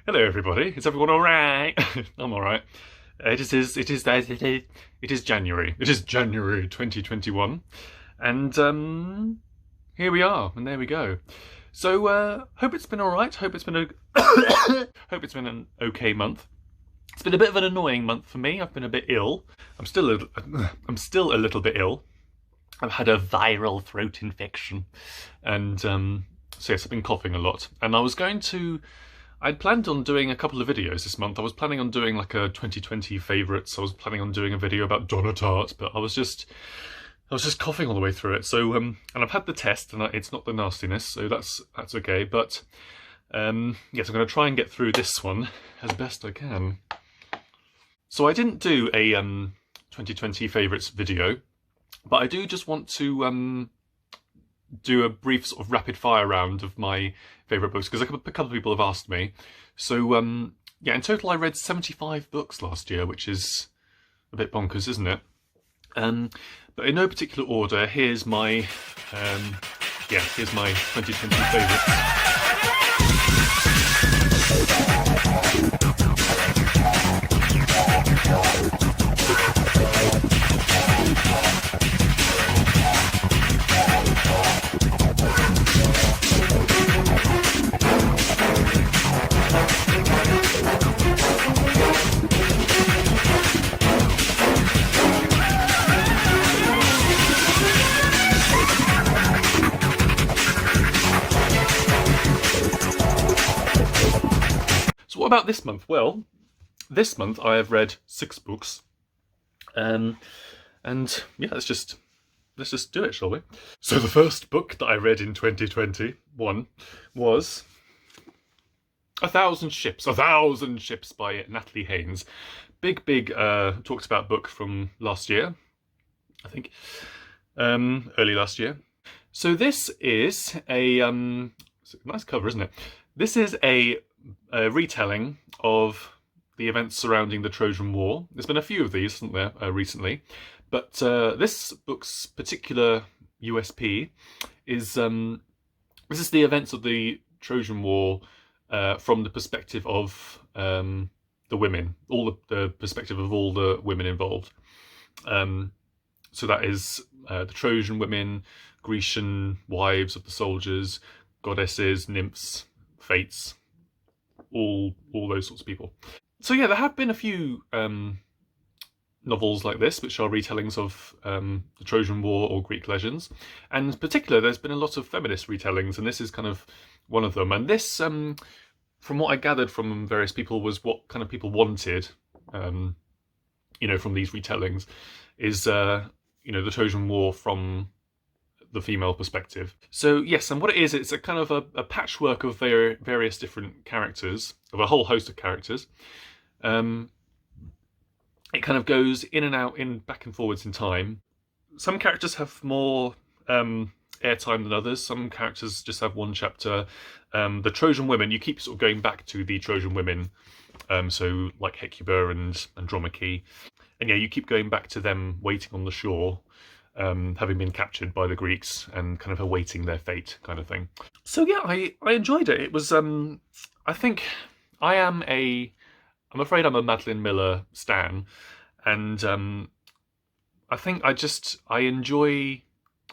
Hello, everybody. Is everyone all right? I'm all right. It is January. It is January 2021, and here we are, and there we go. So hope it's been all right. Hope it's been hope it's been an okay month. It's been a bit of an annoying month for me. I've been a bit ill. I'm still a little bit ill. I've had a viral throat infection, and so yes, I've been coughing a lot. And I'd planned on doing a couple of videos this month. I was planning on doing like a 2020 favourites. I was planning on doing a video about Donna Tartt, but I was just coughing all the way through it. So and I've had the test, and it's not the nastiness, so that's okay. But yes, I'm going to try and get through this one as best I can. So I didn't do a 2020 favourites video, but I do just want to do a brief sort of rapid fire round of my favourite books, because a couple of people have asked me. So yeah, in total I read 75 books last year, which is a bit bonkers, isn't it? But in no particular order, here's my 2020 favourites. What about this month? Well, this month I have read 6 books, and yeah, let's just do it, shall we? So the first book that I read in 2021 was A Thousand Ships by Natalie Haynes. Big talked about book from last year, I think, early last year. So this is it's a nice cover, isn't it? This is a retelling of the events surrounding the Trojan War. There's been a few of these, hasn't there, recently? But this book's particular USP is this is the events of the Trojan War from the perspective of the women, the perspective of all the women involved. So that is the Trojan women, Grecian wives of the soldiers, goddesses, nymphs, fates, all those sorts of people. So yeah, there have been a few novels like this, which are retellings of the Trojan War or Greek legends. And in particular, there's been a lot of feminist retellings, and this is kind of one of them. And this, from what I gathered from various people, was what kind of people wanted, from these retellings, is, the Trojan War from the female perspective. So yes, and what it is, it's a kind of a patchwork of various different characters, of a whole host of characters. It kind of goes in and out, back and forwards in time. Some characters have more airtime than others. Some characters just have one chapter. The Trojan women, you keep sort of going back to the Trojan women, so like Hecuba and Andromache, and yeah, you keep going back to them waiting on the shore, having been captured by the Greeks and kind of awaiting their fate, kind of thing. So yeah, I enjoyed it. It was I think I'm afraid I'm a Madeline Miller stan, and I think I enjoy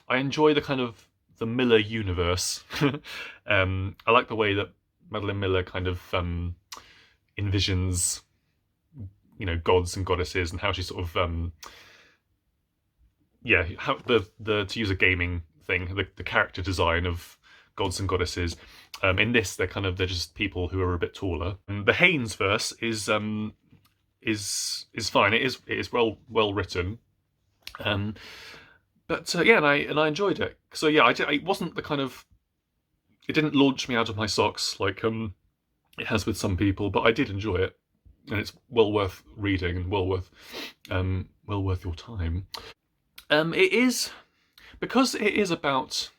the kind of the Miller universe. I like the way that Madeline Miller kind of envisions, gods and goddesses, and how she sort of how the to use a gaming thing, the character design of gods and goddesses. In this, they're just people who are a bit taller. And the Haynes verse is fine. It is well written. But yeah, and I enjoyed it. So yeah, it wasn't the kind of, it didn't launch me out of my socks like it has with some people, but I did enjoy it, and it's well worth reading and well worth your time. It is, because it is about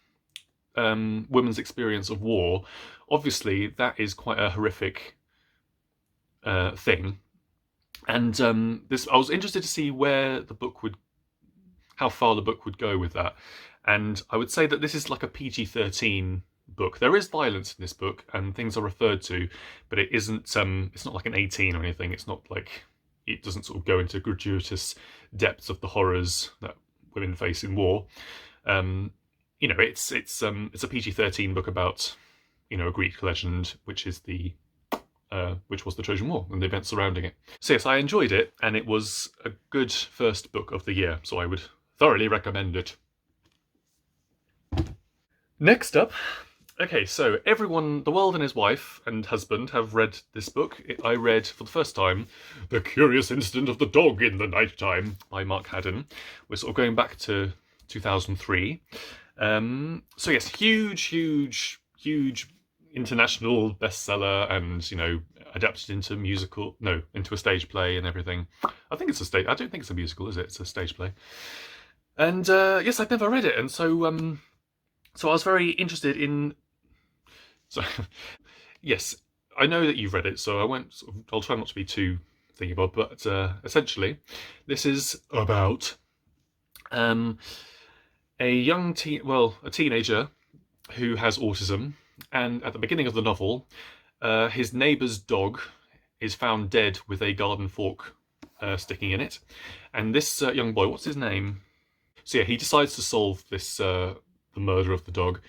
women's experience of war. Obviously, that is quite a horrific thing, and I was interested to see how far the book would go with that. And I would say that this is like a PG-13 book. There is violence in this book, and things are referred to, but it isn't. It's not like an 18 or anything. It's not like it doesn't sort of go into gratuitous depths of the horrors that women face in war. It's a PG-13 book about a Greek legend, which was the Trojan War and the events surrounding it. So yes, I enjoyed it, and it was a good first book of the year, so I would thoroughly recommend it. Next up, okay, so everyone, the world and his wife and husband have read this book. I read for the first time The Curious Incident of the Dog in the Night Time by Mark Haddon. We're sort of going back to 2003. So yes, huge international bestseller, and adapted into into a stage play and everything. I think it's a stage. I don't think it's a musical, is it? It's a stage play. And yes, I've never read it, and so I was very interested in. So yes, I know that you've read it, so I'll try not to be too thingy bob, but essentially, this is about a teenager who has autism, and at the beginning of the novel, his neighbour's dog is found dead with a garden fork sticking in it, and this young boy, what's his name? So yeah, he decides to solve this the murder of the dog,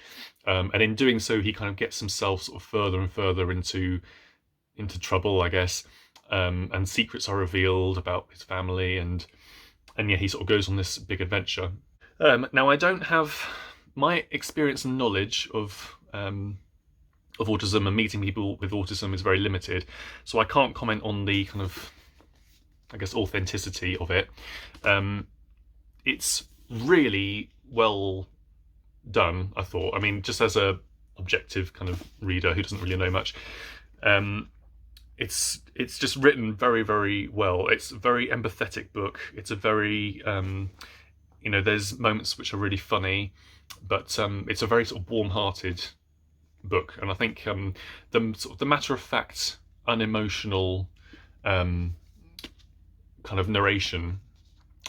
and in doing so, he kind of gets himself sort of further and further into trouble, I guess, and secrets are revealed about his family, and yeah, he sort of goes on this big adventure. Now, I don't have my experience and knowledge of autism, and meeting people with autism is very limited, so I can't comment on the kind of, I guess, authenticity of it. It's really well done, I thought. I mean, just as a objective kind of reader who doesn't really know much, it's just written very, very well. It's a very empathetic book. It's a very there's moments which are really funny, but it's a very sort of warm-hearted book, and I think the matter-of-fact, unemotional kind of narration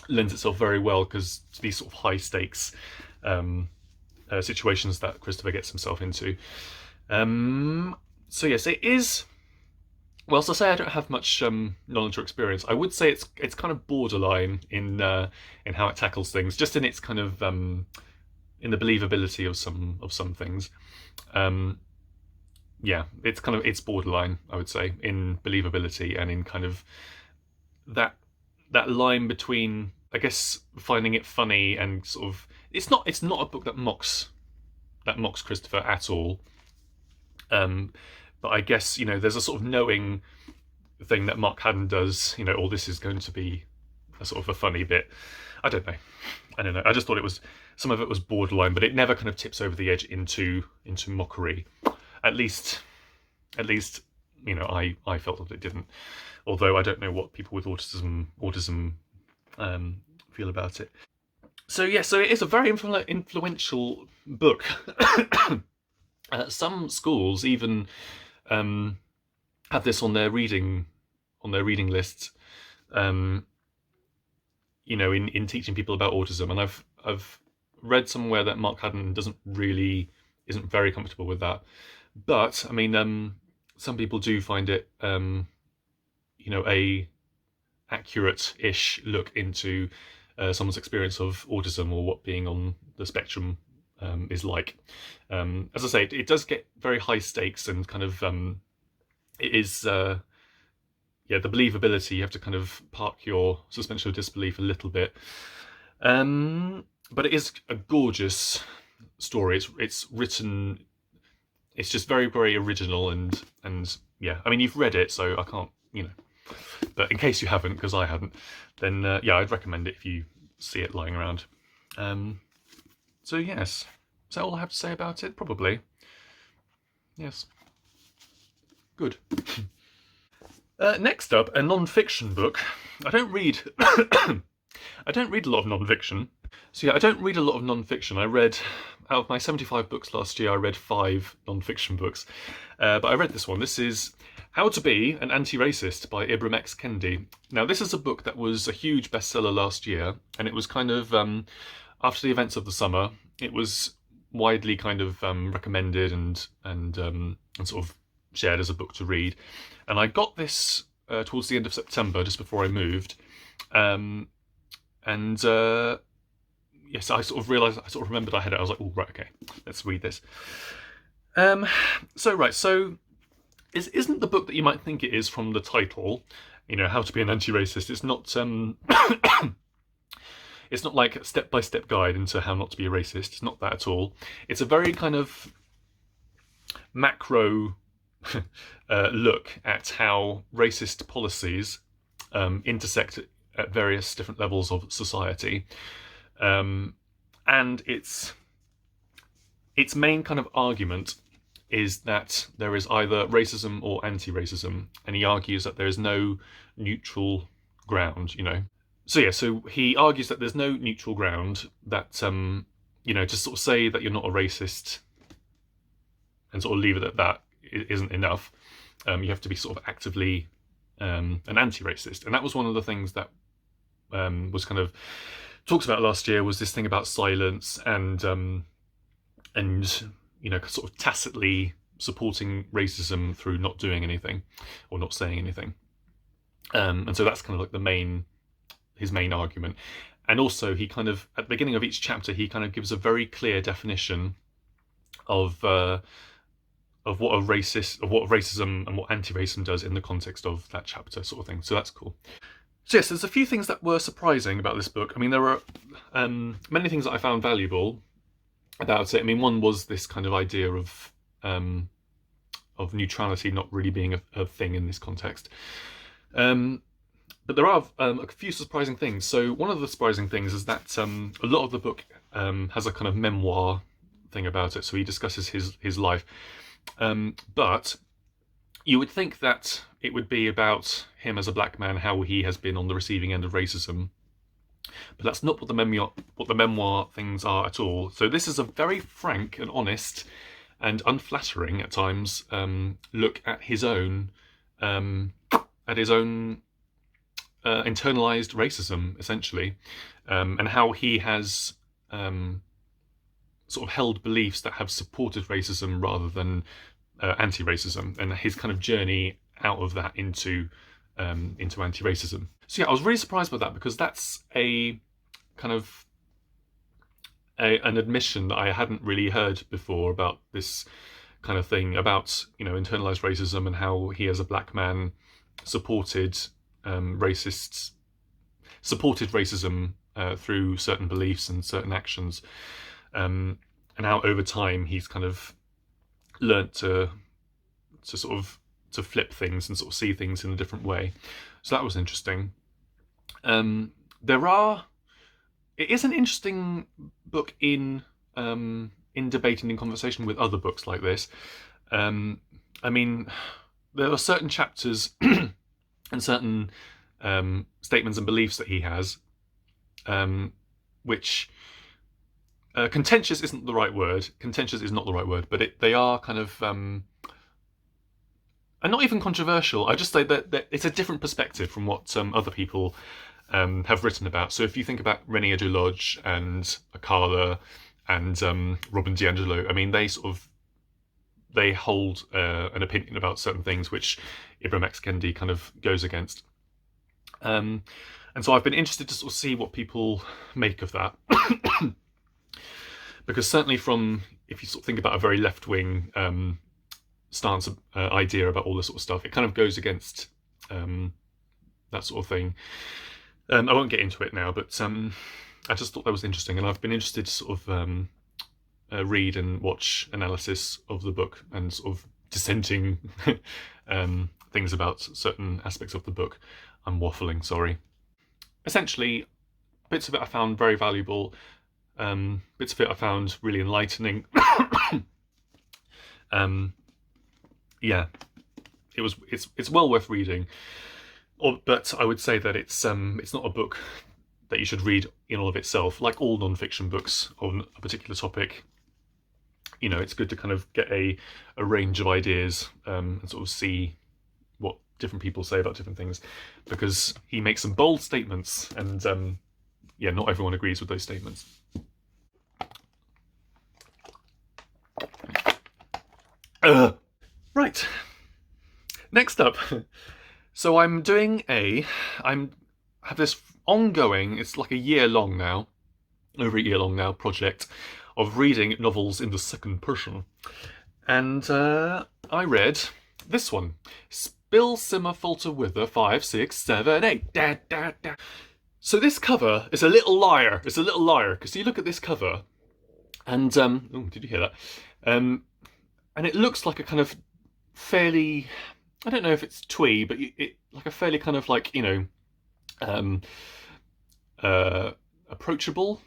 lends itself very well to these sort of high-stakes situations that Christopher gets himself into. So yes, it is. Well, to say I don't have much knowledge or experience, I would say it's kind of borderline in how it tackles things, just in its kind of in the believability of some things. Yeah, it's borderline, I would say, in believability and in kind of that line between, I guess, finding it funny and sort of it's not a book that mocks Christopher at all. But I guess, there's a sort of knowing thing that Mark Haddon does, this is going to be a sort of a funny bit. I don't know. I just thought some of it was borderline, but it never kind of tips over the edge into mockery. At least, I felt that it didn't. Although I don't know what people with autism feel about it. So yeah, so it is a very influential book. Some schools even have this on their reading lists. In teaching people about autism, and I've read somewhere that Mark Haddon isn't very comfortable with that. But I mean, some people do find it, a accurate-ish look into someone's experience of autism or what being on the spectrum is like. As I say, it does get very high stakes, and kind of it is the believability. You have to kind of park your suspension of disbelief a little bit, but it is a gorgeous story. It's written. It's just very, very original, and yeah. I mean, you've read it, so I can't, But in case you haven't, because I hadn't, then I'd recommend it if you see it lying around. So yes, is that all I have to say about it? Probably. Yes. Good. Next up, a non-fiction book. I don't read a lot of non-fiction. So yeah, I don't read a lot of non-fiction. I read, out of my 75 books last year, I read 5 non-fiction books. But I read this one. This is How to Be an Antiracist by Ibram X. Kendi. Now, this is a book that was a huge bestseller last year, and it was kind of, after the events of the summer, it was widely kind of recommended and sort of shared as a book to read. And I got this towards the end of September, just before I moved. Yes, I sort of realised, I sort of remembered I had it. I was like, oh, right, okay, let's read this. So isn't the book that you might think it is from the title, How to Be an Anti-Racist. It's not, it's not like a step-by-step guide into how not to be a racist. It's not that at all. It's a very kind of macro look at how racist policies intersect at various different levels of society. And its main kind of argument is that there is either racism or anti-racism, and he argues that there is no neutral ground, So he argues that there's no neutral ground, that, to sort of say that you're not a racist and sort of leave it at that isn't enough. You have to be sort of actively an anti-racist. And that was one of the things that was kind of talked about last year, was this thing about silence and sort of tacitly supporting racism through not doing anything or not saying anything. And so that's kind of like his main argument. And also he kind of, at the beginning of each chapter, he kind of gives a very clear definition of what racism and what anti-racism does in the context of that chapter, sort of thing. So that's cool. So yes, there's a few things that were surprising about this book. I mean, there were many things that I found valuable about it. I mean, one was this kind of idea of neutrality not really being a thing in this context. But there are a few surprising things. So one of the surprising things is that a lot of the book has a kind of memoir thing about it. So he discusses his life. But you would think that it would be about him as a black man, how he has been on the receiving end of racism. But that's not what the memoir things are at all. So this is a very frank and honest and unflattering at times look at his own internalized racism, essentially, and how he has sort of held beliefs that have supported racism rather than anti-racism, and his kind of journey out of that into anti-racism. So yeah, I was really surprised by that, because that's a kind of an admission that I hadn't really heard before about this kind of thing, about internalized racism and how he as a black man supported racism through certain beliefs and certain actions, and how over time he's kind of learnt to flip things and sort of see things in a different way. So that was interesting. It is an interesting book in debate and in conversation with other books like this. I mean, there are certain chapters and certain statements and beliefs that he has, which contentious isn't the right word. Contentious is not the right word, but they are kind of, and not even controversial. I just say that it's a different perspective from what other people have written about. So if you think about René Edulodge and Akala and Robin DeAngelo, I mean, they hold an opinion about certain things which Ibram X. Kendi kind of goes against. And so I've been interested to sort of see what people make of that. Because certainly if you sort of think about a very left-wing stance, idea about all this sort of stuff, it kind of goes against that sort of thing. I won't get into it now, but I just thought that was interesting, and I've been interested to sort of read and watch analysis of the book and sort of dissenting things about certain aspects of the book. I'm waffling, sorry. Essentially, bits of it I found very valuable. Bits of it I found really enlightening. Yeah, it's well worth reading. But I would say that it's not a book that you should read in all of itself. Like all non-fiction books on a particular topic, it's good to kind of get a range of ideas and sort of see what different people say about different things, because he makes some bold statements, and not everyone agrees with those statements. Right. Next up. So I'm doing have this ongoing, it's like a year long now, over a year long now, project of reading novels in the second person. And I read this one. Spill, simmer, falter, wither, 5, 6, 7, 8. Da, da, da. So this cover is a little liar. It's a little liar, because you look at this cover, and oh, did you hear that? And it looks like a kind of fairly, I don't know if it's twee, but it like a fairly kind of like, you know, approachable.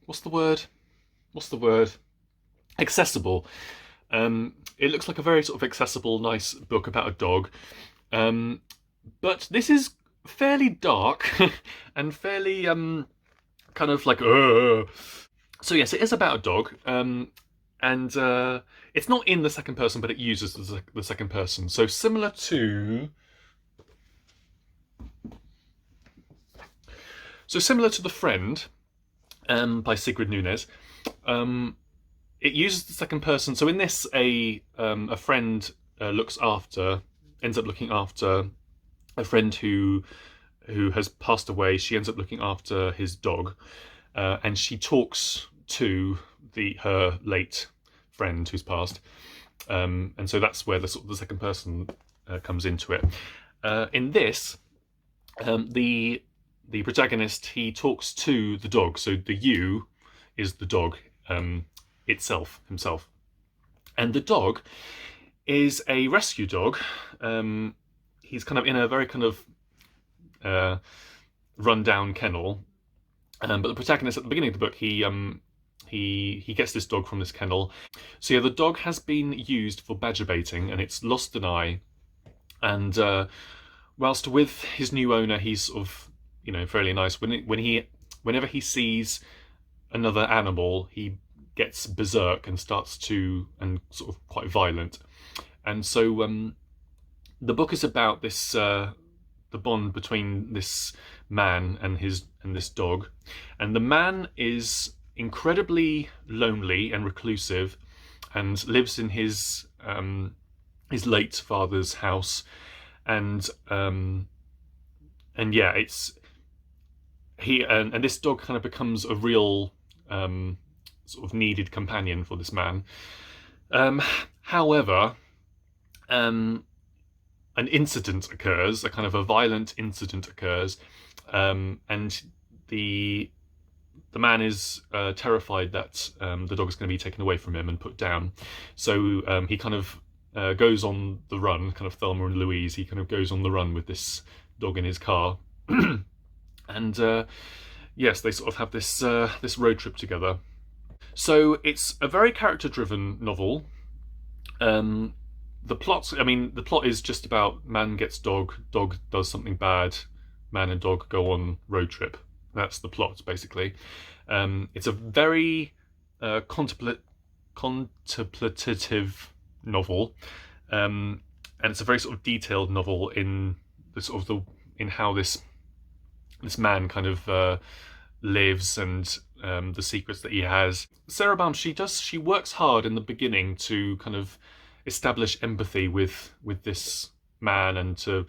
What's the word? Accessible. It looks like a very sort of accessible, nice book about a dog. But this is fairly dark and fairly kind of like. So yes, it is about a dog. And it's not in the second person, but it uses the second person. So similar to The Friend by Sigrid Nunez. It uses the second person. So in this, a friend ends up looking after a friend who has passed away. She ends up looking after his dog, and she talks to her late friend who's passed, and so that's where the second person comes into it. In this, the protagonist, he talks to the dog. So the you is the dog himself, and the dog is a rescue dog. He's kind of in a very kind of run-down kennel, but the protagonist at the beginning of the book, he gets this dog from this kennel. So yeah, the dog has been used for badger baiting, and it's lost an eye. And whilst with his new owner, he's sort of, you know, fairly nice. Whenever he sees another animal, he gets berserk and and sort of quite violent. And so the book is about this the bond between this man and this dog. And the man is incredibly lonely and reclusive, and lives in his late father's house. And yeah, it's and this dog kind of becomes a real sort of needed companion for this man. However, an incident occurs, a kind of a violent incident occurs, and the man is terrified that the dog is going to be taken away from him and put down. So he kind of goes on the run, kind of Thelma and Louise. He kind of goes on the run with this dog in his car. And yes, they sort of have this road trip together. So it's a very character-driven novel. The plot is just about man gets dog does something bad, man and dog go on road trip. That's the plot, basically. It's a very contemplative novel, and it's a very sort of detailed novel in how this man kind of lives, and the secrets that he has. Sara Baume, she works hard in the beginning to kind of establish empathy with this man, and to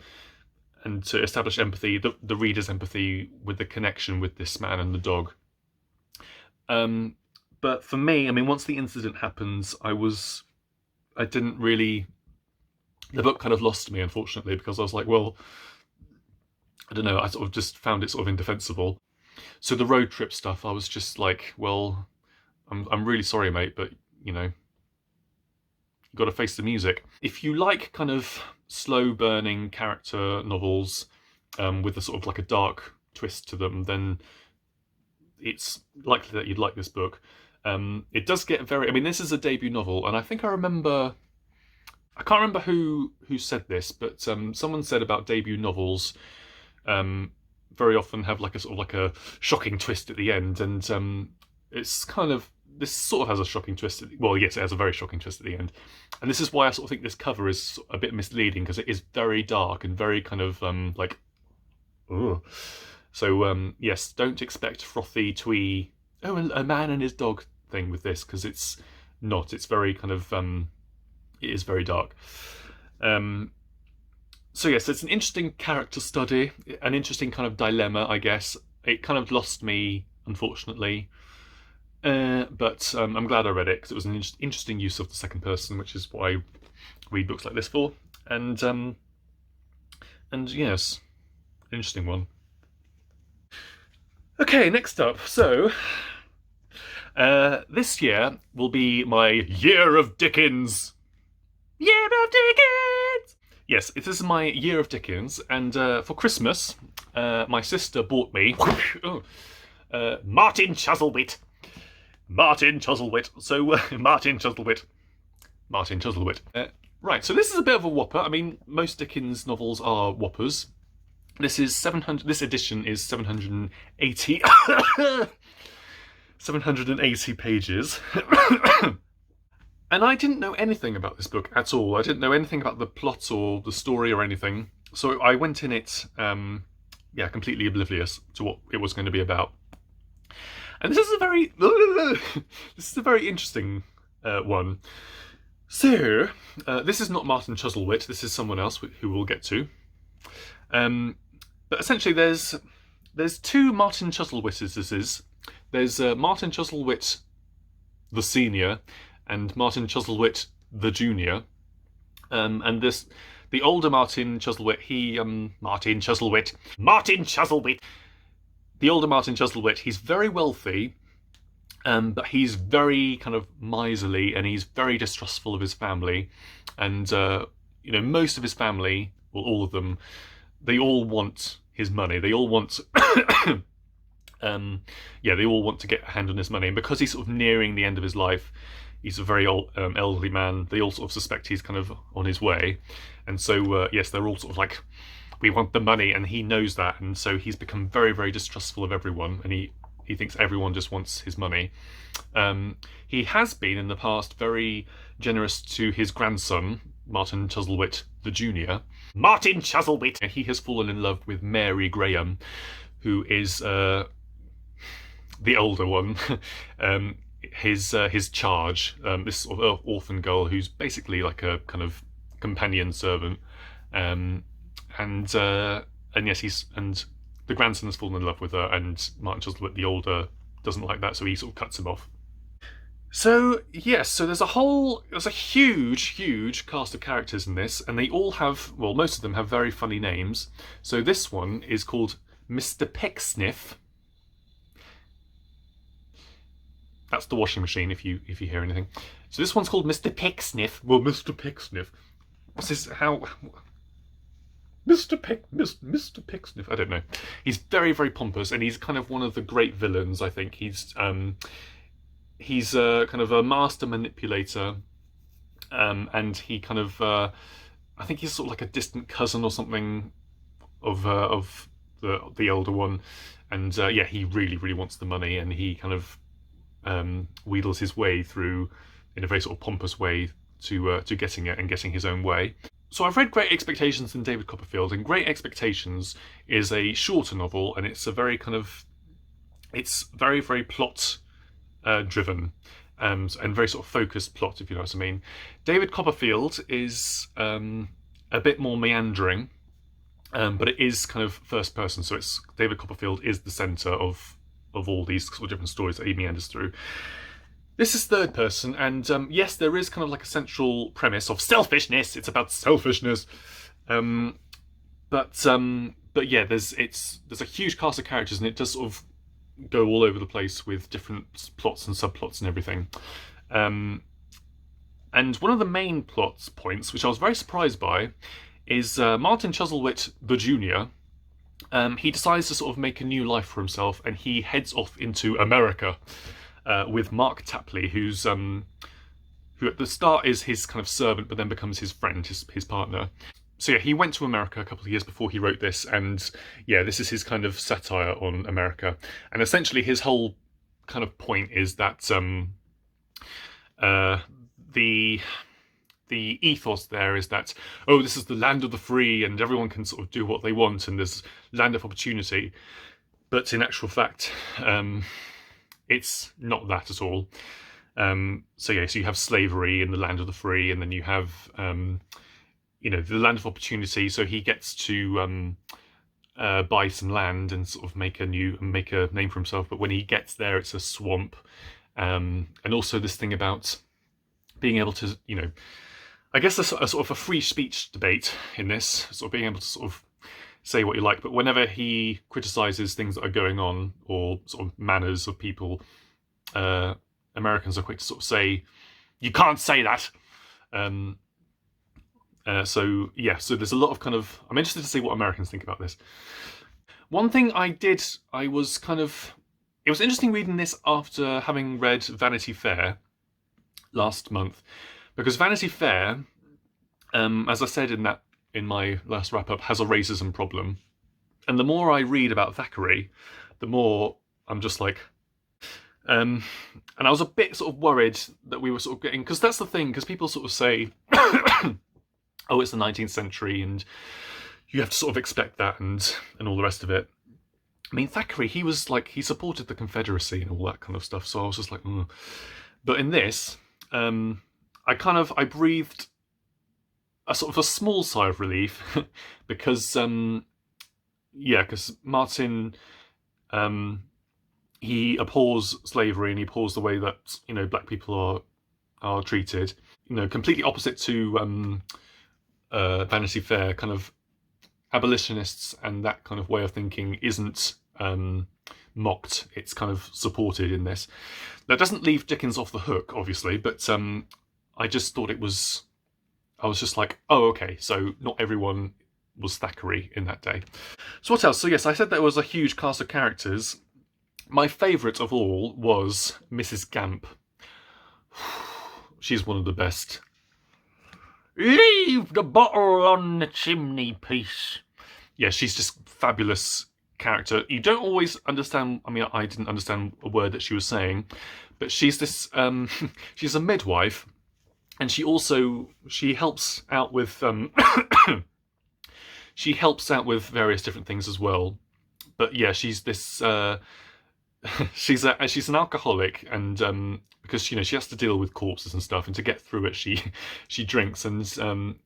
establish empathy, the reader's empathy with the connection with this man and the dog. But for me, I mean, once the incident happens, the book kind of lost me, unfortunately, because I was like, well, I don't know, I sort of just found it sort of indefensible. So the road trip stuff, I was just like, well, I'm really sorry, mate, but, you know, you've got to face the music. If you like kind of slow burning character novels with a sort of like a dark twist to them, then it's likely that you'd like this book. It does get this is a debut novel, and I think I can't remember who said this, but someone said about debut novels very often have like a sort of like a shocking twist at the end, and it's kind of, this sort of has a shocking twist. Well, yes, it has a very shocking twist at the end. And this is why I sort of think this cover is a bit misleading, because it is very dark and very kind of like, ugh. So yes, don't expect frothy, twee, a man and his dog thing with this, because it's not. It's very kind of It is very dark. So yes, it's an interesting character study, an interesting kind of dilemma, I guess. It kind of lost me, unfortunately. But I'm glad I read it because it was an interesting use of the second person, which is what I read books like this for. And yes, interesting one. Okay, next up. So this year will be my year of Dickens. Year of Dickens! Yes, this is my year of Dickens, and for Christmas, my sister bought me Martin Chuzzlewit. Martin Chuzzlewit. So, Martin Chuzzlewit. Right, so this is a bit of a whopper. I mean, most Dickens novels are whoppers. This is 700. This edition is 780. 780 pages. And I didn't know anything about this book at all. I didn't know anything about the plot or the story or anything. So I went in it, completely oblivious to what it was going to be about. And this is a very interesting one. So this is not Martin Chuzzlewit. This is someone else who we'll get to. But essentially, there's two Martin Chuzzlewitses. There's Martin Chuzzlewit, the senior, and Martin Chuzzlewit, the junior. And the older Martin Chuzzlewit, Martin Chuzzlewit. The older Martin Chuzzlewit, he's very wealthy, but he's very kind of miserly, and he's very distrustful of his family. And most of his family, well, all of them, they all want his money. They all want, they all want to get a hand on his money. And because he's sort of nearing the end of his life, he's a very old, elderly man. They all sort of suspect he's kind of on his way. And so, yes, they're all sort of like, we want the money, and he knows that. And so he's become very, very distrustful of everyone, and he thinks everyone just wants his money. He has been, in the past, very generous to his grandson, Martin Chuzzlewit, the junior. Martin Chuzzlewit! He has fallen in love with Mary Graham, who is the older one. His charge, this sort of orphan girl who's basically like a kind of companion servant, and yes, the grandson has fallen in love with her, and Martin Chuzzlewit, the older, doesn't like that, so he sort of cuts him off. So yes, so there's a huge cast of characters in this, and they all have, well, most of them have very funny names. So this one is called Mr. Pecksniff. That's the washing machine, if you hear anything. So this one's called Mr. Pecksniff. Well, Mr. Pecksniff. What's this? How? Mr. Pecksniff. I don't know. He's very, very pompous, and he's kind of one of the great villains. I think he's kind of a master manipulator, and he kind of I think he's sort of like a distant cousin or something of the older one, and he really wants the money, and he kind of wheedles his way through in a very sort of pompous way to getting it and getting his own way. So I've read Great Expectations in David Copperfield, and Great Expectations is a shorter novel, and it's a very kind of, it's very plot driven, and very sort of focused plot, if you know what I mean. David Copperfield is a bit more meandering, but it is kind of first person, so it's David Copperfield is the centre of all these sort of different stories that he meanders through. This is third person, and yes, there is kind of like a central premise of selfishness. It's about selfishness, but yeah, there's a huge cast of characters, and it does sort of go all over the place with different plots and subplots and everything. And one of the main plot points, which I was very surprised by, is Martin Chuzzlewit, the junior. He decides to sort of make a new life for himself, and he heads off into America with Mark Tapley, who at the start is his kind of servant, but then becomes his friend, his partner. So yeah, he went to America a couple of years before he wrote this, and yeah, this is his kind of satire on America. And essentially his whole kind of point is that the ethos there is that, oh, this is the land of the free, and everyone can sort of do what they want, and there's land of opportunity. But in actual fact, it's not that at all. So you have slavery in the land of the free, and then you have the land of opportunity. So he gets to buy some land and sort of make a name for himself. But when he gets there, it's a swamp. And also this thing about being able to, I guess a sort of a free speech debate in this, sort of being able to sort of say what you like. But whenever he criticises things that are going on or sort of manners of people, Americans are quick to sort of say, "You can't say that." So there's a lot of kind of. I'm interested to see what Americans think about this. One thing it was interesting reading this after having read Vanity Fair last month, because Vanity Fair, as I said in my last wrap up, has a racism problem, and the more I read about Thackeray, the more I'm just like. And I was a bit sort of worried that we were sort of getting, because that's the thing, because people sort of say, oh, it's the 19th century and you have to sort of expect that and all the rest of it. I mean, Thackeray, he supported the Confederacy and all that kind of stuff, so I was just like, ugh. But in this, I breathed a sort of a small sigh of relief because Martin, he abhors slavery and he abhors the way that black people are treated. Completely opposite to Vanity Fair, kind of abolitionists and that kind of way of thinking isn't mocked. It's kind of supported in this. That doesn't leave Dickens off the hook, obviously, but I just thought I was just like, oh, okay, so not everyone was Thackeray in that day. So what else? So yes, I said there was a huge cast of characters. My favourite of all was Mrs. Gamp. She's one of the best. Leave the bottle on the chimney piece. Yeah, she's just fabulous character. You don't always understand. I mean, I didn't understand a word that she was saying, but she's this. She's a midwife, and she helps out with. She helps out with various different things as well. But yeah, she's this. She's an alcoholic, and because she has to deal with corpses and stuff, and to get through it, she drinks, and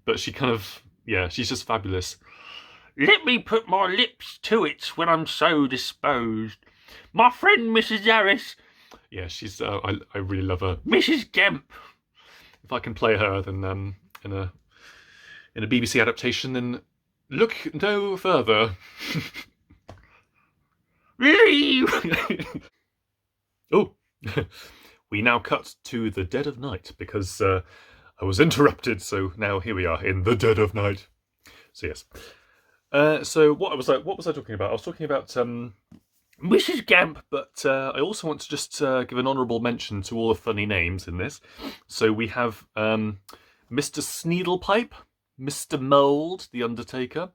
but she kind of she's just fabulous. Let me put my lips to it when I'm so disposed. My friend Mrs. Harris. Yeah, she's I really love her. Mrs. Gamp. If I can play her, then in a BBC adaptation, then look no further. Oh, we now cut to the dead of night because I was interrupted. So now here we are in the dead of night. So yes. So what was I talking about? I was talking about Mrs. Gamp, but I also want to just give an honourable mention to all the funny names in this. So we have Mr. Sneedlepipe, Mr. Mould, the Undertaker,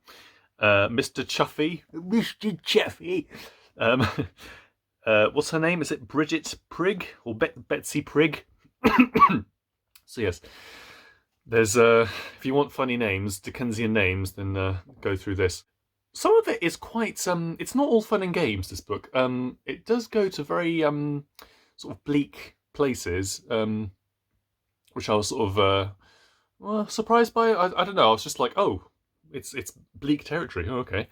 Mr. Chuffy, Mr. Chuffy. What's her name? Is it Bridget Prigg or Betsy Prigg? So yes, there's if you want funny names, Dickensian names, then go through this. Some of it is quite it's not all fun and games, this book. It does go to very sort of bleak places, which I was sort of surprised by. I don't know. I was just like, oh, it's bleak territory. Oh, okay.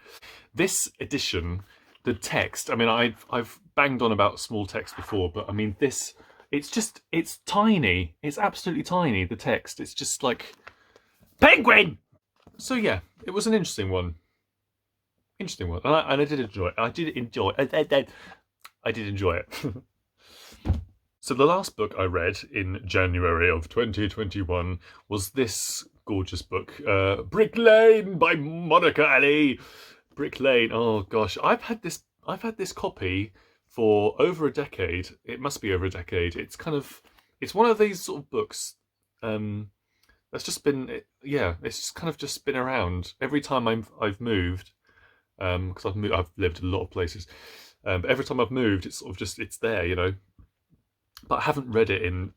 This edition, the text, I mean, I've banged on about small text before, but I mean it's tiny. It's absolutely tiny, the text. It's just like penguin. So yeah, it was an interesting one. And I did enjoy it. I did enjoy it. So the last book I read in January of 2021 was this gorgeous book, Brick Lane by Monica Ali. Brick Lane. Oh gosh, I've had this copy for over a decade. It must be over a decade. It's one of these sort of books that's just been it's just kind of just been around every time I've moved, because I've lived a lot of places, but every time I've moved, it's sort of just it's there, but I haven't read it in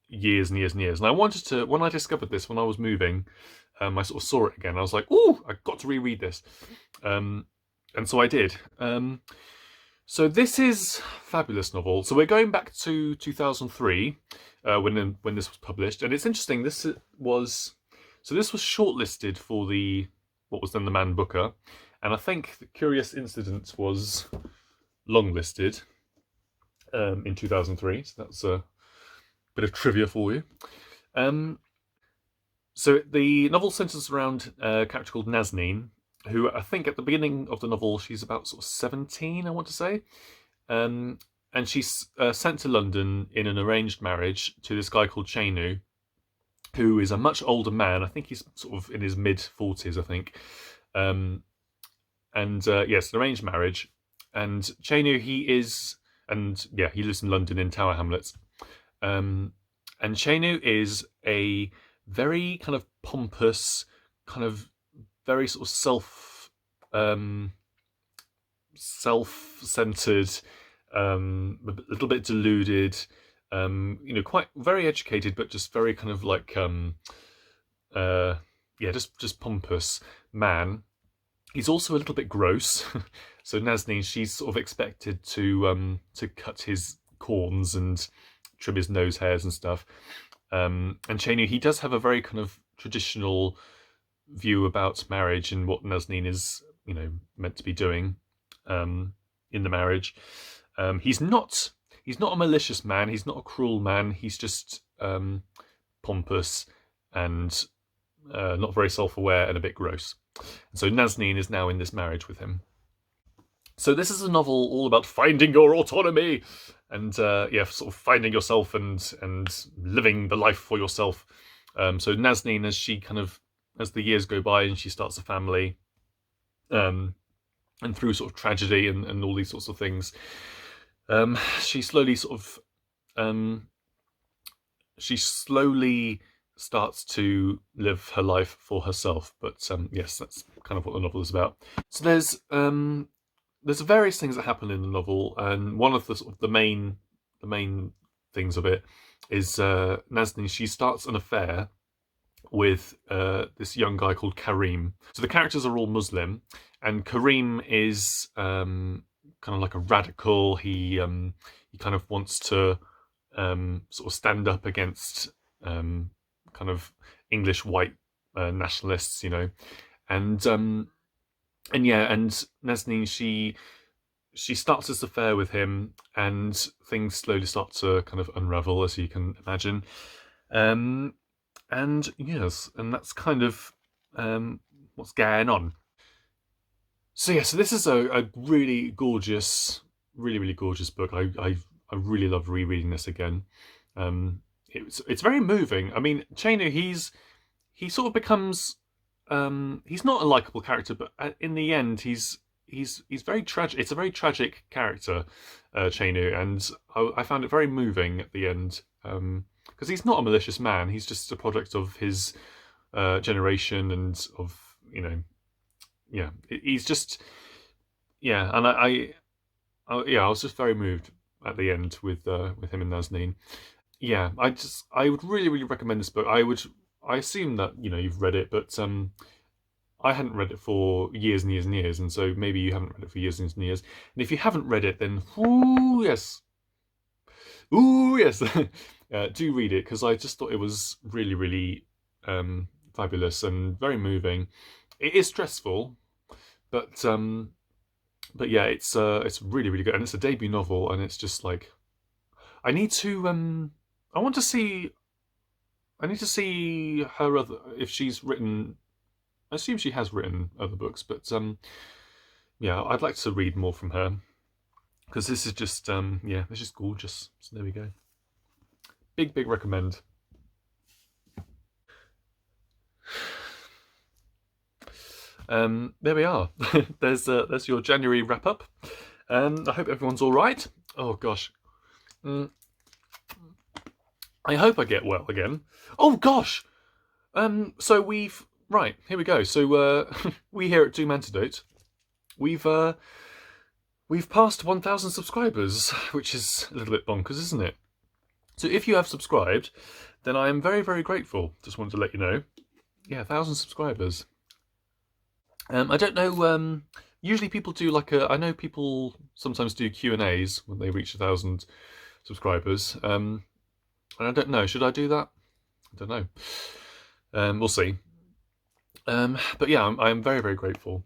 years and years and years. And I wanted to, when I discovered this when I was moving, I sort of saw it again. I was like, ooh, I got to reread this. And so I did. So this is a fabulous novel. So we're going back to 2003 when this was published, and it's interesting. This was shortlisted for what was then the Man Booker, and I think the Curious Incident was longlisted in 2003. So that's a bit of trivia for you. So the novel centres around a character called Nazneen, who I think at the beginning of the novel she's about sort of 17, I want to say, and she's sent to London in an arranged marriage to this guy called Chenu, who is a much older man. I think he's sort of in his mid-40s, I think. Yes, an arranged marriage. And Chenu, he lives in London in Tower Hamlets. And Chenu is a very kind of pompous, kind of very sort of self-centered, a little bit deluded, quite very educated, but just very kind of like, just pompous man. He's also a little bit gross. So Nazneen, she's sort of expected to cut his corns and trim his nose hairs and stuff. And Chenu, he does have a very kind of traditional view about marriage and what Nazneen is, meant to be doing in the marriage. He's not a malicious man. He's not a cruel man. He's just pompous and not very self-aware and a bit gross. And so Nazneen is now in this marriage with him. So this is a novel all about finding your autonomy and sort of finding yourself and living the life for yourself. So Nazneen, as the years go by and she starts a family, and through sort of tragedy and all these sorts of things, she slowly starts to live her life for herself. But yes, that's kind of what the novel is about. So there's various things that happen in the novel, and one of the main things of it is Nazneen. She starts an affair with this young guy called Karim. So the characters are all Muslim, and Karim is kind of like a radical. He kind of wants to sort of stand up against kind of English white nationalists, and Nazneen, she starts this affair with him, and things slowly start to kind of unravel, as you can imagine. And that's kind of what's going on. So this is a really gorgeous, really gorgeous book. I really love rereading this again. It's very moving. I mean, Chenu, he sort of becomes. He's not a likable character, but in the end, he's very tragic. It's a very tragic character, Chenu, and I found it very moving at the end, because he's not a malicious man. He's just a product of his generation and of he's just and I was just very moved at the end with him and Nazneen. Yeah, I would really recommend this book. I assume that you've read it, but I hadn't read it for years and years and years, and so maybe you haven't read it for years and years. And if you haven't read it, then ooh yes, do read it, because I just thought it was really fabulous and very moving. It is stressful, but yeah, it's really good, and it's a debut novel, and it's just like I need to see her other, if she's written. I assume she has written other books, but I'd like to read more from her, because this is just it's just gorgeous. So there we go. Big recommend. There we are. There's your January wrap up. I hope everyone's all right. Oh gosh. I hope I get well again. Oh gosh. So right, here we go. So we here at Doom Antidote, we've passed 1,000 subscribers, which is a little bit bonkers, isn't it? So if you have subscribed, then I am very grateful. Just wanted to let you know. Yeah, 1,000 subscribers. I don't know Usually people do like a. I know people sometimes do Q&As when they reach 1,000 subscribers. And I don't know. Should I do that? I don't know. We'll see. But yeah, I'm very, very grateful.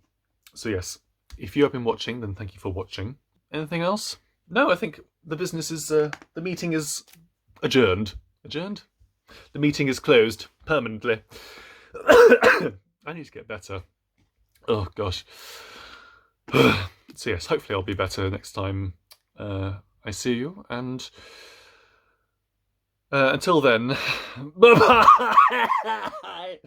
So yes, if you have been watching, then thank you for watching. Anything else? No, I think the business is. The meeting is adjourned. Adjourned? The meeting is closed permanently. I need to get better. Oh gosh. So yes, hopefully I'll be better next time I see you. And until then, bye bye.